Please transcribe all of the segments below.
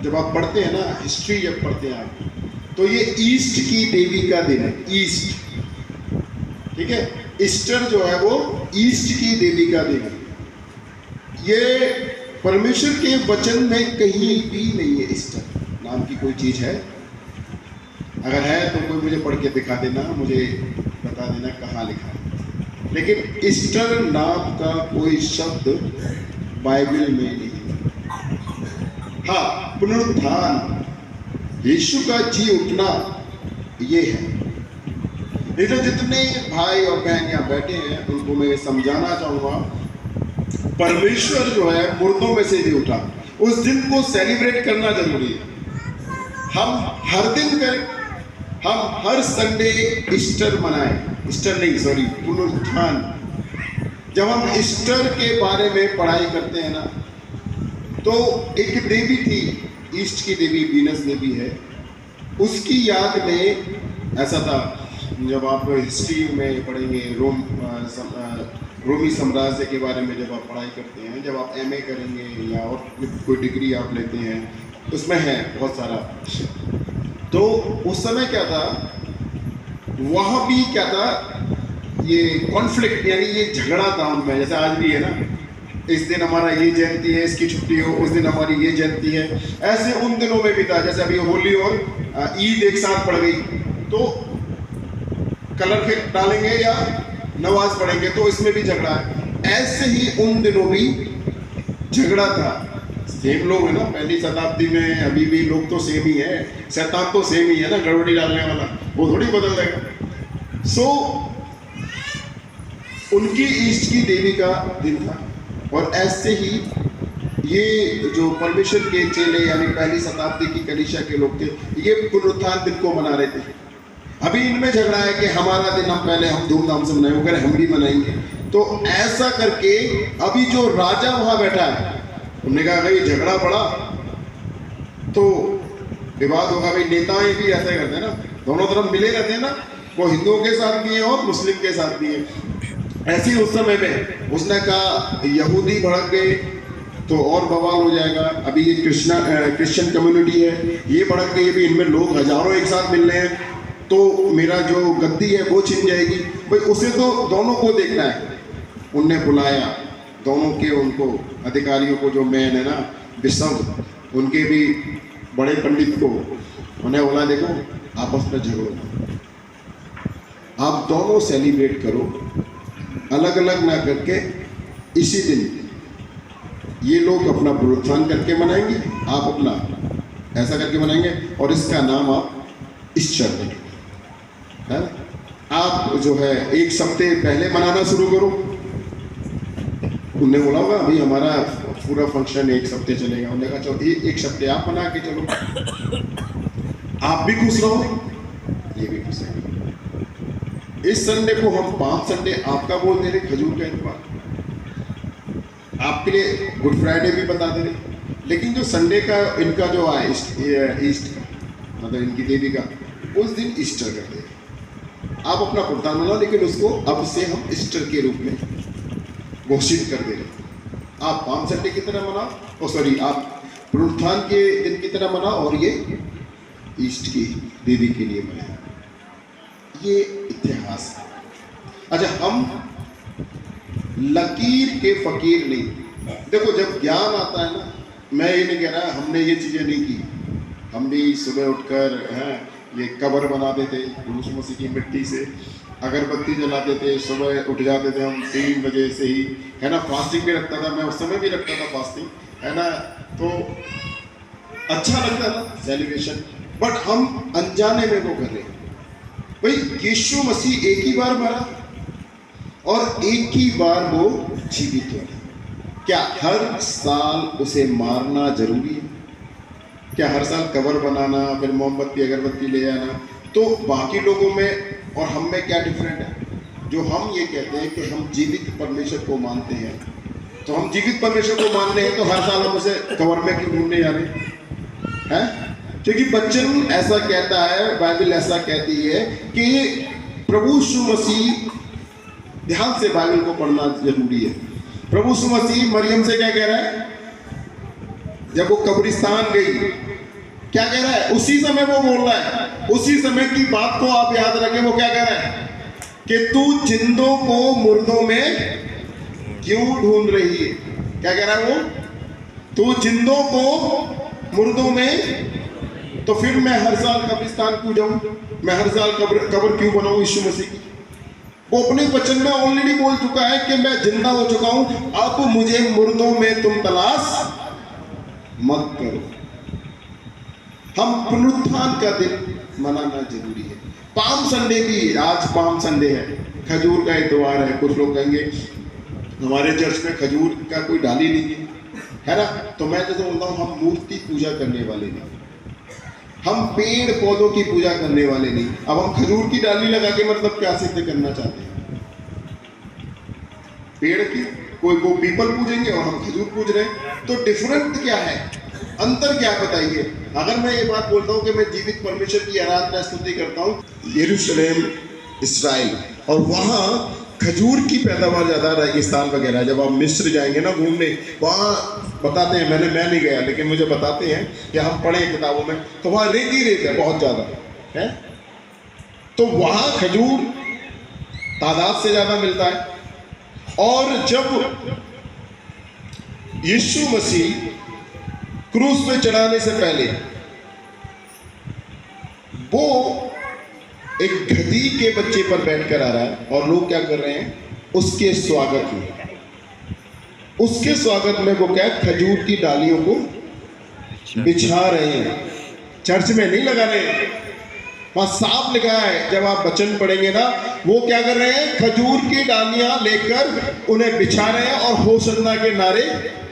जब आप पढ़ते हैं ना, हिस्ट्री जब पढ़ते हैं आप, तो ये ईस्ट की देवी का दिन है, ईस्ट, ठीक है। ईस्टर जो है वो ईस्ट की देवी का दिन है। ये परमेश्वर के वचन में कहीं भी नहीं है ईस्टर नाम की कोई चीज है। अगर है तो कोई मुझे पढ़ के दिखा देना, मुझे बता देना कहाँ लिखा है। लेकिन ईस्टर नाम का कोई शब्द बाइबल में नहीं है। हाँ, पुनरुत्थान, यीशु का जी उठना, ये है। ये जो जितने भाई और बहन यहाँ बैठे हैं उनको मैं समझाना चाहूँगा, परमेश्वर जो है मुर्दों में से भी उठा। उस दिन को सेलिब्रेट करना जरूरी है। हम हर दिन करें, हम हर संडे ईस्टर मनाएं, ईस्टर नहीं सॉरी पुनरुत्थान। जब हम ईस्टर के बारे में पढ़ाई करते हैं ना, तो एक देवी थी, ईस्ट की देवी वीनस देवी है, उसकी याद में ऐसा था। जब आप हिस्ट्री में पढ़ेंगे रोमी साम्राज्य के बारे में, जब आप पढ़ाई करते हैं, जब आप एमए करेंगे या और कोई डिग्री आप लेते हैं, उसमें है बहुत सारा। तो उस समय क्या था, वहाँ भी क्या था, ये कॉन्फ्लिक्ट यानी ये झगड़ा था उनमें, जैसे आज भी है ना, इस दिन हमारा ये जयंती है, इसकी छुट्टी हो, उस दिन हमारी ये जयंती है। ऐसे उन दिनों में भी था। जैसे अभी होली और ईद एक साथ पड़ गई तो कलर फिर डालेंगे या नमाज पढ़ेंगे, तो इसमें भी झगड़ा है। ऐसे ही उन दिनों भी झगड़ा था। सेम लोग है ना, पहली शताब्दी में अभी भी लोग तो सेम ही है, शैतान तो सेम ही है ना, गड़बड़ी डालने वाला वो थोड़ी बदल जाएगा। सो उनकी ईस्ट की देवी का दिन था। और ऐसे ही ये जो परमेश्वर के चेले यानी पहली शताब्दी की कलीसिया के लोग थे, ये पुनरुत्थान दिन को मना रहे थे। अभी इनमें झगड़ा है कि हमारा दिन हम धूमधाम से मनाएं, अगर हम भी मनाएंगे। तो ऐसा करके अभी जो राजा वहां बैठा है, उन्होंने कहा अगर झगड़ा पड़ा तो विवाद होगा। भाई नेताएं भी ऐसा करते हैं ना, दोनों तरफ मिले रहते हैं ना, वो हिंदुओं के साथ भी है और मुस्लिम के साथ भी है। ऐसे ही उस समय में उसने कहा यहूदी भड़क गए तो और बवाल हो जाएगा। अभी ये क्रिश्चियन कम्युनिटी है, ये भड़क गई, भी इनमें लोग हजारों एक साथ मिल रहे हैं, तो मेरा जो गद्दी है वो छिन जाएगी। भाई उसे तो दोनों को देखना है। उनने बुलाया दोनों के उनको अधिकारियों को, जो मैन है ना बिशप, उनके भी बड़े पंडित को, उन्हें बोला देखो आपस में झगड़ो, आप दोनों सेलिब्रेट करो, अलग अलग ना करके इसी दिन ये लोग अपना पुनरुत्थान करके मनाएंगे, आप अपना ऐसा करके मनाएंगे, और इसका नाम आप ईस्टर देंगे। आप जो है एक सप्ताह पहले मनाना शुरू करो। उनने बोला होगा अभी हमारा पूरा फंक्शन एक सप्ताह चलेगा। उन्होंने कहा चलो एक सप्ताह आप मना के चलो, आप भी खुश रहो, ये भी खुश रहेंगे। इस संडे को हम 5 संडे आपका बोल दे रहे, खजूर का इतवार, आपके लिए गुड फ्राइडे भी बता दे रहे। लेकिन जो संडे का इनका जो है ईस्ट मतलब इनकी देवी का, उस दिन ईस्टर करते हैं। आप अपना पुनरुत्थान मनाओ, लेकिन उसको अब से हम ईस्टर के रूप में घोषित कर दे रहे। आप 5 संडे की तरह मनाओ, आप पुनरुत्थान के दिन की तरह मनाओ, और ये ईस्ट की देवी के लिए मनाओ। ये इतिहास है। अच्छा, हम लकीर के फकीर नहीं। देखो जब ज्ञान आता है ना, मैं ये नहीं कह रहा हमने ये चीज़ें नहीं की। हम भी सुबह उठकर ये कबर बनाते थे यीशु मसीह की मिट्टी से, अगरबत्ती जलाते थे, सुबह उठ जाते थे हम 3 बजे से ही, है ना। फास्टिंग भी रखता था मैं, उस समय भी रखता था फास्टिंग, है ना। तो अच्छा लगता था सेलिब्रेशन, बट हम अनजाने में वो कर रहे हैं। भाई यीशु मसीह एक ही बार मरा और एक ही बार वो जीवित हुआ। क्या हर साल उसे मारना जरूरी है? क्या हर साल कबर बनाना, फिर मोमबत्ती अगरबत्ती ले आना? तो बाकी लोगों में और हम में क्या डिफरेंट है? जो हम ये कहते हैं कि हम जीवित परमेश्वर को मानते हैं, तो हम जीवित परमेश्वर को मान रहे हैं, तो हर साल हम उसे कबर में क्यों ढूंढने जा रहे हैं? क्योंकि वचन ऐसा कहता है, बाइबल ऐसा कहती है कि प्रभु यीशु मसीह, ध्यान से बाइबल को पढ़ना जरूरी है। प्रभु यीशु मसीह मरियम से क्या कह रहा है? जब वो कब्रिस्तान गई क्या कह रहा है? उसी समय वो बोल रहा है, उसी समय की बात को आप याद रखें। वो क्या कह रहा है कि तू जिंदों को मुर्दों में क्यों ढूंढ रही है? क्या कह रहा है वो? तू जिंदों को मुर्दों में, तो फिर मैं हर साल कब्रिस्तान क्यों जाऊं? मैं हर साल कब्र क्यों बनाऊं यीशु मसीह की? वो अपने वचन में ऑलरेडी बोल चुका है कि मैं जिंदा हो चुका हूं, अब मुझे मुर्दों में तुम तलाश मत करो। हम पुनरुत्थान का दिन मनाना जरूरी है। पाम संडे भी, आज पाम संडे है, खजूर का इतवार है। कुछ लोग कहेंगे हमारे चर्च में खजूर का कोई डाली नहीं है ना? तो मैं जैसे बोलता हूँ, हम मूर्ति पूजा करने वाले नहीं, हम पेड़ पौधों की पूजा करने वाले नहीं। अब हम खजूर की डाली लगा के मतलब क्या सिद्ध करना चाहते हैं? पेड़ की कोई वो पीपल पूजेंगे और हम खजूर पूज रहे हैं, तो डिफरेंट क्या है? अंतर क्या बताइए? अगर मैं ये बात बोलता हूँ कि मैं जीवित परमेश्वर की आराधना स्तुति करता हूँ यरूशलेम इस्राइल, और वहाँ खजूर की पैदावार ज़्यादा, रेगिस्तान वगैरह, जब आप मिस्र जाएंगे ना घूमने, वहाँ बताते हैं, मैं नहीं गया लेकिन मुझे बताते हैं कि हम पढ़े किताबों में, तो वहाँ रेत ही रेत है, बहुत ज़्यादा है। तो वहाँ खजूर तादाद से ज़्यादा मिलता है। और जब यीशु मसीह क्रूस पे चढ़ाने से पहले वो एक गधी के बच्चे पर बैठकर आ रहा है, और लोग क्या कर रहे हैं? उसके स्वागत में वो क्या, खजूर की डालियों को बिछा रहे हैं। चर्च में नहीं लगा रहे हैं, वहां साफ लिखा है, जब आप वचन पढ़ेंगे ना, वो क्या कर रहे हैं? खजूर की डालियां लेकर उन्हें बिछा रहे हैं और होशन्ना के नारे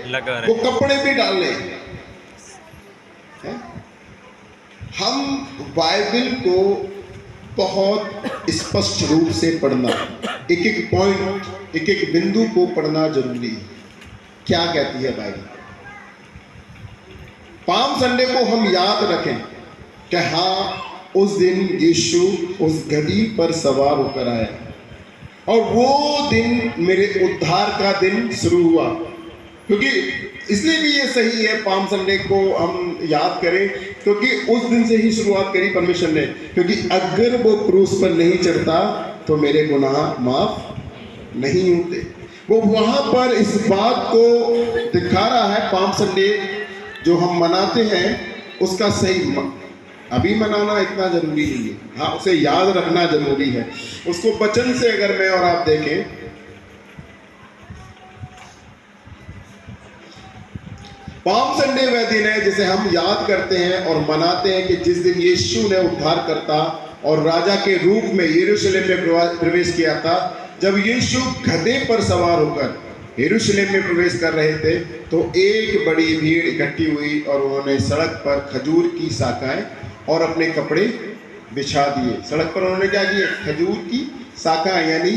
लगा रहे हैं। वो कपड़े भी डाल रहे हैं। हम बाइबल को बहुत स्पष्ट रूप से पढ़ना, एक एक पॉइंट, एक एक बिंदु को पढ़ना जरूरी है। क्या कहती है बाइबल? पाम संडे को हम याद रखें कि हाँ, उस दिन यीशु उस गधी पर सवार होकर आया, और वो दिन मेरे उद्धार का दिन शुरू हुआ। क्योंकि इसलिए भी ये सही है पाम संडे को हम याद करें, क्योंकि उस दिन से ही शुरुआत करी परमेश्वर ने। क्योंकि अगर वो क्रूस पर नहीं चढ़ता तो मेरे गुनाह माफ नहीं होते। वो वहां पर इस बात को दिखा रहा है। पाम संडे जो हम मनाते हैं उसका सही अभी मनाना इतना जरूरी नहीं है, हाँ, उसे याद रखना जरूरी है। उसको वचन से अगर मैं और आप देखें, पाम संडे वह दिन है जिसे हम याद करते हैं और मनाते हैं कि जिस दिन यीशु ने उद्धारकर्ता और राजा के रूप में यरूशलेम में प्रवेश किया था। जब यीशु गधे पर सवार होकर यरूशलेम में प्रवेश कर रहे थे तो एक बड़ी भीड़ इकट्ठी हुई और उन्होंने सड़क पर खजूर की शाखाएं और अपने कपड़े बिछा दिए। सड़क पर उन्होंने क्या किया? खजूर की शाखाएं यानी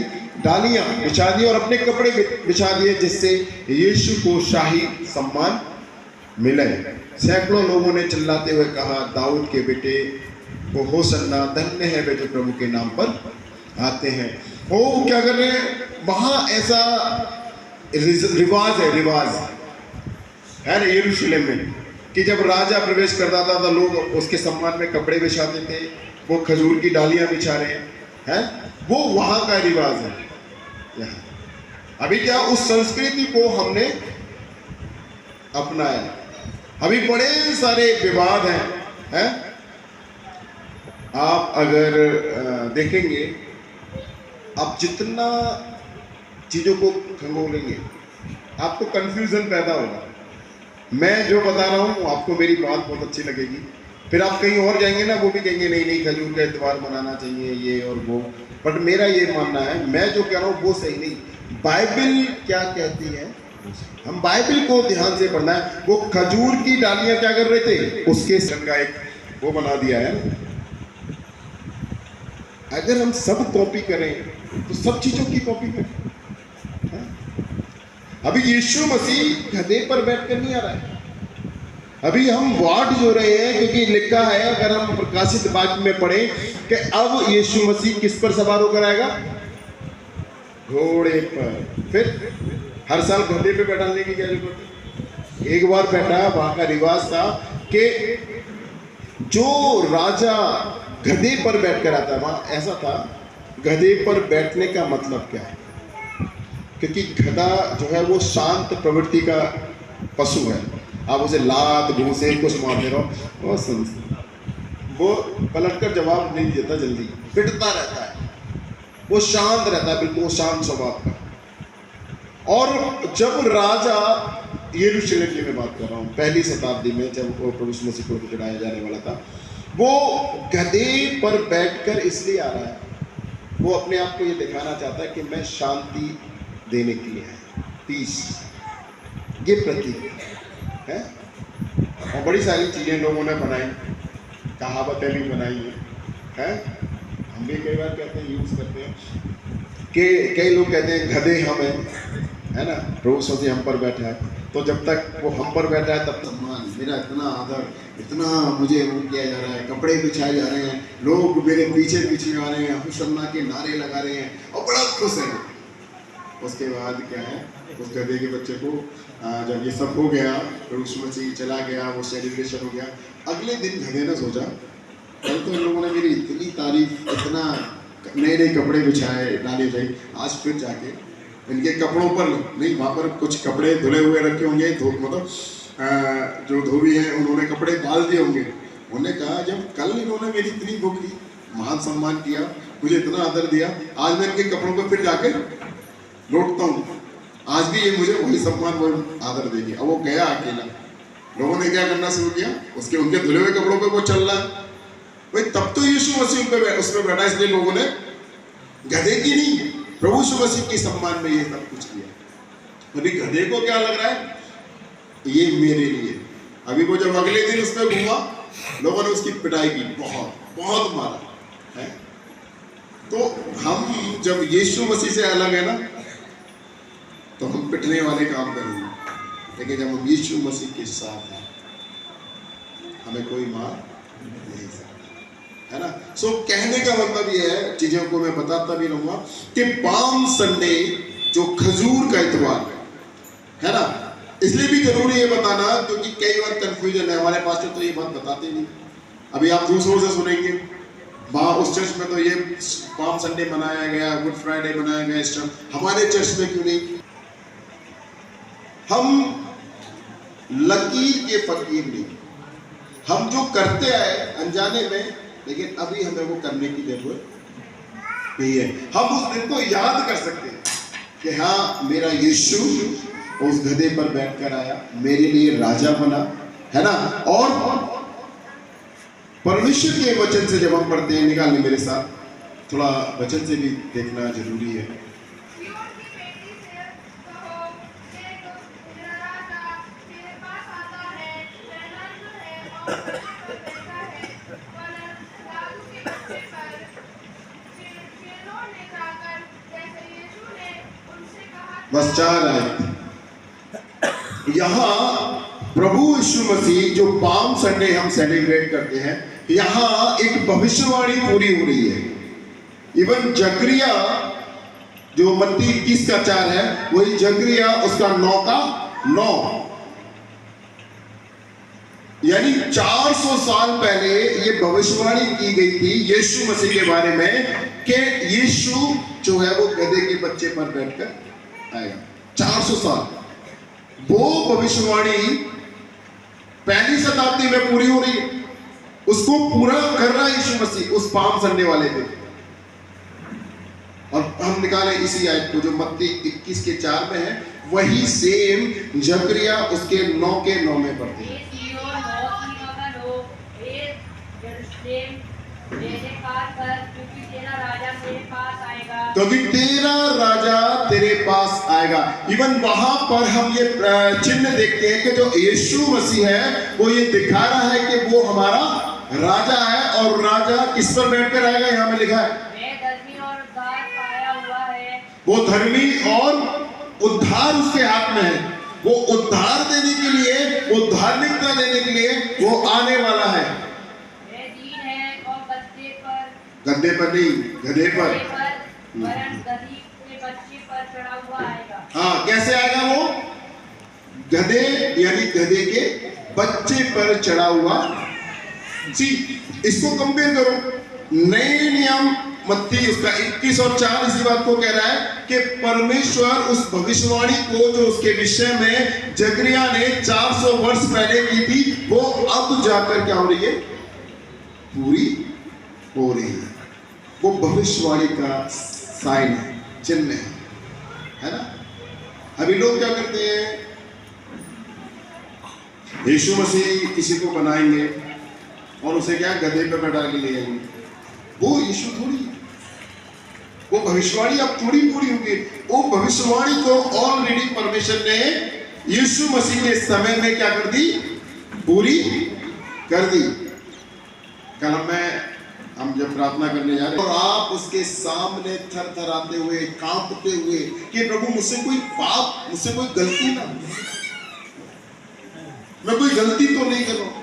डालियां बिछा दी और अपने कपड़े बिछा दिए, जिससे यीशु को शाही सम्मान मिले। सैकड़ों लोगों ने चिल्लाते हुए कहा, दाऊद के बेटे को होसन्ना, धन्य है वे जो प्रभु के नाम पर आते हैं। वो क्या कर रहे हैं? वहाँ ऐसा रिवाज है ना यरूशलेम में कि जब राजा प्रवेश करता था तो लोग उसके सम्मान में कपड़े बिछाते थे। वो खजूर की डालियां बिछा रहे हैं, वो वहाँ का रिवाज है। यहाँ अभी क्या उस संस्कृति को हमने अपनाया। अभी बड़े सारे विवाद हैं। आप अगर देखेंगे, आप जितना चीज़ों को खंगोलेंगे आपको कंफ्यूजन पैदा होगा। मैं जो बता रहा हूँ आपको मेरी बात बहुत अच्छी लगेगी, फिर आप कहीं और जाएंगे ना, वो भी कहेंगे नहीं नहीं खजूर का इत्वार मनाना चाहिए ये और वो। बट मेरा ये मानना है, मैं जो कह रहा हूँ वो सही नहीं। बाइबल क्या कहती है, हम बाइबल को ध्यान से पढ़ना है। वो खजूर की डालियां क्या कर रहे थे? उसके संग का एक वो बना दिया है। अगर हम सब कॉपी करें तो सब चीजों की कॉपी करें। अभी यीशु मसीह गधे पर बैठकर नहीं आ रहा है। अभी हम वाट जो रहे हैं, क्योंकि लिखा है, अगर हम प्रकाशित वाक्य में पढ़ें कि अब यीशु मसीह किस पर सवार होकर आएगा? घोड़े पर। फिर हर साल गधे पे बैठाने की क्या जरूरत है? एक बार बैठा, वहां का रिवाज था कि जो राजा गधे पर बैठकर आता है, वहाँ ऐसा था, गधे पर बैठने का मतलब क्या है? क्योंकि गधा जो है वो शांत प्रवृत्ति का पशु है। आप उसे लात घूसे कुछ मारते रहो, वो पलट कर जवाब नहीं देता, जल्दी पिटता रहता है, वो शांत रहता है, बिल्कुल शांत स्वभाव का। और जब राजा, यरूशलेम की मैं बात कर रहा हूँ, पहली शताब्दी में जब वो प्रभु यीशु मसीह को चढ़ाया जाने वाला था, वो गधे पर बैठकर इसलिए आ रहा है, वो अपने आप को ये दिखाना चाहता है कि मैं शांति देने के लिए है, पीस, ये प्रतीक है। और बड़ी सारी चीज़ें लोगों ने बनाई, कहावतें भी बनाई हैं, हम भी कई बार कहते हैं, यूज़ करते हैं कि कई लोग कहते हैं गधे हम हैं, है ना, प्रभु यीशु हम पर बैठा है, तो जब तक वो हम पर बैठा है तब तक सम्मान, मेरा इतना आदर, इतना मुझे वो किया जा रहा है, कपड़े बिछाए जा रहे हैं, लोग मेरे पीछे पीछे आ रहे हैं, हुशन्ना के नारे लगा रहे हैं और बड़ा खुश है। उसके बाद क्या है, उस गधे के बच्चे को जब ये सब हो गया, प्रभु यीशु मसीह चला गया, वो सेलिब्रेशन हो गया, अगले दिन गधे ने सोचा, कल तो इन लोगों ने मेरी इतनी तारीफ, इतना नए नए कपड़े बिछाए डाले थे, आज फिर जाके इनके कपड़ों पर नहीं, वहाँ पर कुछ कपड़े धुले हुए रखे होंगे, मतलब जो धोबी हैं उन्होंने कपड़े डाल दिए होंगे। उन्होंने कहा जब कल इन्होंने मेरी इतनी वो की, महान सम्मान किया, मुझे इतना आदर दिया, आज मैं इनके कपड़ों पर फिर जाके लौटता हूँ, आज भी ये मुझे वही सम्मान वही आदर देंगे। अब वो गया अकेला, लोगों ने क्या करना शुरू किया, उसके उनके धुले हुए कपड़ों पर वो चल रहा है भाई, तब तो यीशु मसीह उस पर बैठा, इसलिए लोगों ने गधे की नहीं, प्रभु यीशु मसीह के सम्मान में ये सब कुछ किया। अभी गधे को क्या लग रहा है, ये मेरे लिए। अभी वो जब अगले दिन उस पर घूमा, लोगों ने उसकी पिटाई की, बहुत बहुत मारा है। तो हम जब यीशु मसीह से अलग है ना, तो हम पिटने वाले काम करेंगे, लेकिन जब हम यीशु मसीह के साथ हैं, हमें कोई मार नहीं सकता, है ना। सो कहने का मतलब ये है, चीजों को मैं बताता भी रहूंगा कि पाम संडे जो खजूर का इतवार है ना, इसलिए भी जरूरी है बताना, क्योंकि कई बार कंफ्यूजन है, हमारे पास तो ये बात बताते नहीं। अभी आप दूसरों से सुनेंगे, वहाँ उस चर्च में तो ये पाम संडे मनाया गया, गुड फ्राइडे मनाया गया, इस हमारे चर्च में क्यों नहीं। हम लकीर के फकीर नहीं, हम जो करते आए अनजाने में, लेकिन अभी हमें वो करने की जरूरत नहीं है। हम उस दिन को याद कर सकते हैं कि हाँ, मेरा यीशु उस गधे पर बैठकर आया, मेरे लिए राजा बना, है ना। और परमेश्वर के वचन से जब हम पढ़ते हैं, निकालने मेरे साथ, थोड़ा वचन से भी देखना जरूरी है। बस 4 आए। यहाँ प्रभु यीशु मसीह जो पाम संडे हम सेलिब्रेट करते हैं, यहाँ एक भविष्यवाणी पूरी हो रही है। इवन जकरिया जो मत्ती 21 का 4 है, वही जकरिया उसका 9 का 9, यानी 400 साल पहले ये भविष्यवाणी की गई थी यीशु मसीह के बारे में कि यीशु जो है वो गधे के बच्चे पर बैठकर आएगा। 400 साल वो भविष्यवाणी पहली शताब्दी में पूरी हो रही है, उसको पूरा कर रहा है यीशु मसीह उस पाम संडे वाले दिन। और हम निकाले इसी आयत को जो मत्ती 21 के 4 में है, वही सेम जकरिया उसके 9 के 9 में पढ़ते हैं। क्योंकि तेरा राजा तेरे पास आएगा। इवन वहां पर हम ये चिन्ह देखते हैं कि जो यीशु मसीह है वो ये दिखा रहा है कि वो हमारा राजा है, और राजा किस पर बैठकर आएगा, यहाँ में लिखा है धर्मी और उद्धार पाया हुआ है। वो धर्मी और उद्धार उसके हाथ में है। वो उद्धार देने के लिए, वो धार्मिकता देने के लिए वो आने वाला है। गद्दे पर नहीं, गधे पर, गधी के बच्चे पर चढ़ा हुआ आएगा। हाँ, कैसे आएगा वो? गधे यानी गधे के बच्चे पर चढ़ा हुआ सी, इसको कंपेयर करो, नए नियम मत्ती उसका 21 और 4 इसी बात को कह रहा है कि परमेश्वर उस भविष्यवाणी को जो उसके विषय में जकरिया ने 400 वर्ष पहले की थी, वो अब जाकर क्या हो रही है, पूरी हो रही है। वो भविष्यवाणी का साइन है, चिन्ह है ना। अभी लोग क्या करते हैं, यीशु मसीह किसी को बनाएंगे और उसे क्या गधे पे बैठा के ले आएंगे, वो यीशु थोड़ी है, वो भविष्यवाणी अब थोड़ी पूरी होगी। वो भविष्यवाणी को ऑलरेडी परमेश्वर ने यीशु मसीह के समय में क्या कर दी, पूरी कर दी। कल हम जब प्रार्थना करने जा रहे और आप उसके सामने थरथराते हुए, कांपते हुए कि प्रभु मुझसे कोई पाप, मुझसे कोई गलती ना, मैं कोई गलती तो नहीं कर रहा हूं,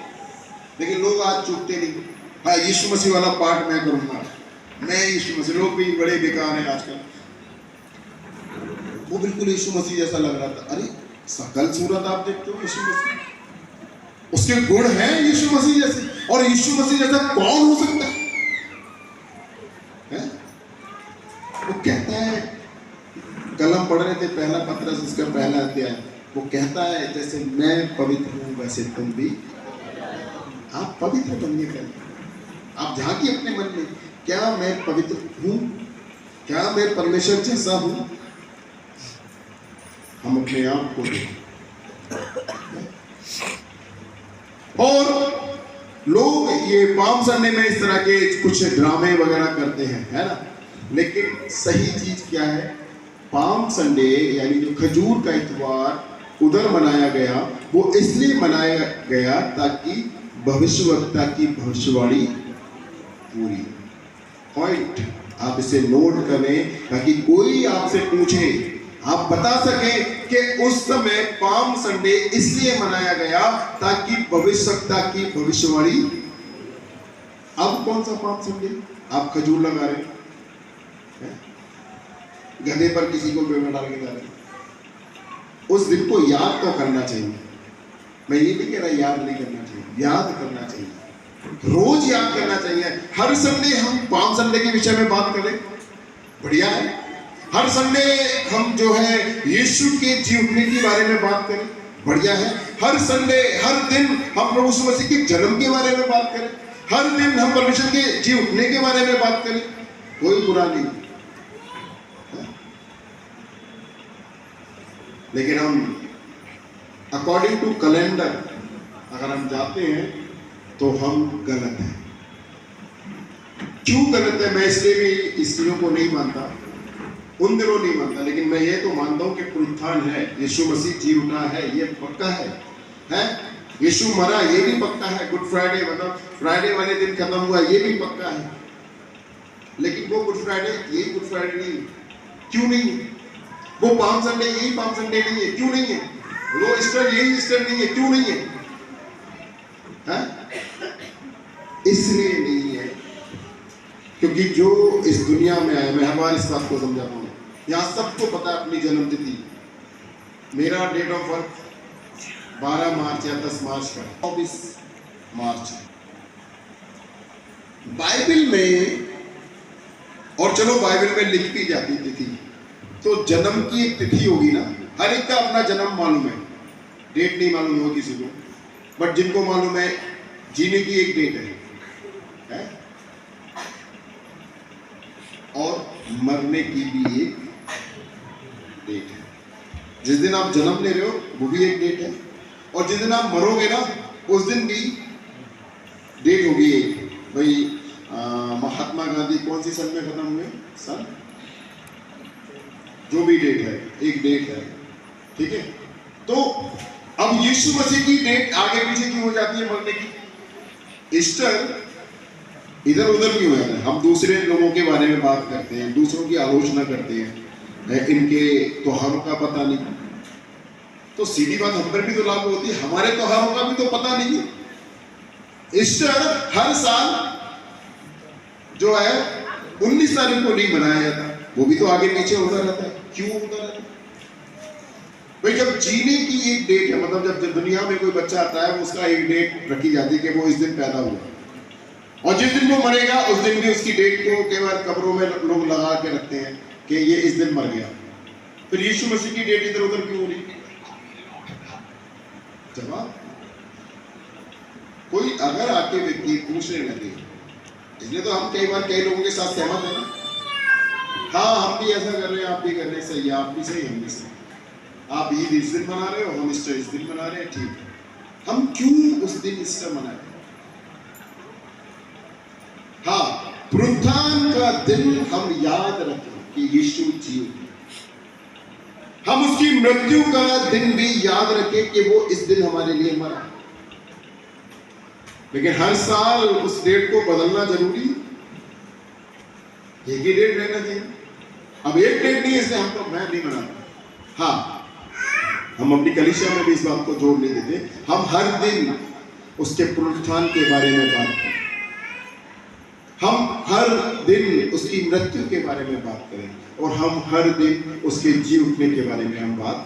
लेकिन लोग आज चूकते नहीं। हाँ, यीशु मसीह वाला पाठ मैं करूंगा, मैं यीशु मसीह, लोग भी बड़े बेकार हैं आजकल। वो बिल्कुल यीशु मसीह जैसा लग रहा था, अरे सकल सूरत आप देखते हो यीशु मसीह, उसके गुण हैं यीशु मसीह जैसे, और यीशु मसीह जैसा कौन हो सकता है? वो कहता है, कल हम पढ़ रहे थे पहला पत्रस उसका पहला अध्याय, वो कहता है जैसे मैं पवित्र हूं वैसे तुम भी आप पवित्र बनने का। आप झांकिए अपने मन में, क्या मैं पवित्र हूं, क्या मैं परमेश्वर जैसा हूं? हम अपने आप को देखें। और लोग ये पाम संडे में इस तरह के कुछ ड्रामे वगैरह करते हैं, है ना, लेकिन सही चीज क्या है, पाम संडे यानी जो खजूर का इतवार उधर मनाया गया, वो इसलिए मनाया गया ताकि भविष्यवक्ता की भविष्यवाणी पूरी। पॉइंट आप इसे नोट करें ताकि कोई आपसे पूछे आप बता सके कि उस समय पाम संडे इसलिए मनाया गया ताकि भविष्यवक्ता की भविष्यवाणी। अब कौन सा पाम संडे? आप खजूर लगा रहे हैं, गधे पर किसी को पेड़ डाल के जा रहे हैं। उस दिन को याद तो करना चाहिए, मैं ये नहीं कह रहा याद नहीं करना चाहिए, याद करना चाहिए, रोज याद करना चाहिए। हर संडे हम पाम संडे के विषय में बात करें, बढ़िया है। हर संडे हम जो है यीशु के जी उठने के बारे में बात करें, बढ़िया है। हर संडे, हर दिन हम प्रभु यीशु मसीह के जन्म के बारे में बात करें, हर दिन हम परमेश्वर के जी उठने के बारे में बात करें, कोई बुरा नहीं। लेकिन हम अकॉर्डिंग टू कैलेंडर अगर हम जाते हैं तो हम गलत हैं। क्यों गलत है? मैं इसलिए भी इस चीजों को नहीं मानता, उन दिनों नहीं मानता, लेकिन मैं ये तो मानता हूं कि पुनरुत्थान है, यीशु मसीह जी उठा है, ये पक्का है? यीशु मरा, ये भी पक्का है। गुड फ्राइडे मतलब फ्राइडे वाले दिन खत्म हुआ, ये भी पक्का है। लेकिन वो गुड फ्राइडे, ये गुड फ्राइडे नहीं, क्यों नहीं है? वो पाम संडे, यही पाम संडे नहीं है, क्यों नहीं है? वो ईस्टर, यही ईस्टर नहीं है, क्यों नहीं है? इसलिए नहीं है क्योंकि जो इस दुनिया में आया, मैं हमारी इस बात को समझाता हूँ, यहाँ सबको पता है अपनी जन्म तिथि। मेरा डेट ऑफ बर्थ 12 मार्च या 10 मार्च का, 24 मार्च। बाइबल में, और चलो बाइबल में लिख भी जाती तिथि, तो जन्म की एक तिथि होगी ना, हर एक का अपना जन्म मालूम है, डेट नहीं मालूम होगी किसी को, बट जिनको मालूम है जीने की एक डेट है? और मरने की भी एक डेट है। जिस दिन आप जन्म ले रहे हो वो भी एक डेट है, और जिस दिन आप मरोगे ना उस दिन भी डेट होगी एक। भाई महात्मा गांधी कौन सी सन में खत्म हुए? सन, जो भी डेट है, एक डेट है, ठीक है। तो अब यीशु मसीह की डेट आगे पीछे क्यों हो जाती है मरने की? ईस्टर इधर उधर क्यों है? हम दूसरे लोगों के बारे में बात करते हैं, दूसरों की आलोचना करते हैं, इनके त्योहारों का पता नहीं, तो सीधी बात हम पर भी तो लागू होती है, हमारे त्योहारों का भी तो पता नहीं है। ईस्टर हर साल जो है 19 तारीख को नहीं मनाया जाता, वो भी तो आगे पीछे होता रहता है। क्यों होता रहता है भाई? जब जीने की एक डेट है, मतलब जब दुनिया में कोई बच्चा आता है उसका एक डेट रखी जाती है कि वो इस दिन पैदा हुआ, और जिस दिन वो मरेगा उस दिन भी उसकी डेट को कई बार कब्रों में लोग लगा के रखते हैं कि ये इस दिन मर गया। फिर यीशु मसीह की डेट इधर उधर क्यों हो रही? जवाब, कोई अगर आके व्यक्ति पूछने लगे, इसलिए तो हम कई बार कई लोगों के साथ सहमत है ना, हाँ हम भी ऐसा कर रहे हैं, आप भी कर रहे हैं, सही है, आप भी सही, हम भी सही, आप ईद इस दिन मना रहे हो, हम ईस्टर इस दिन मना रहे हैं, ठीक है, हम क्यों उस दिन ईस्टर मना रहे हैं? हाँ, पुनरुत्थान का दिन हम याद रखें कि यीशु जीव, हम उसकी मृत्यु का दिन भी याद रखें कि वो इस दिन हमारे लिए मरा। लेकिन हर साल उस डेट को बदलना जरूरी, एक ही डेट रहना चाहिए। अब एक डेट नहीं है इसलिए हम तो मैं नहीं मनाता। हाँ, हम अपनी कलीसिया में भी इस बात को जोड़ नहीं देते, हम हर दिन उसके पुनरुत्थान के बारे में बात करें, हम हर दिन उसकी मृत्यु के बारे में बात करें और हम हर दिन उसके जी उठने के बारे में हम बात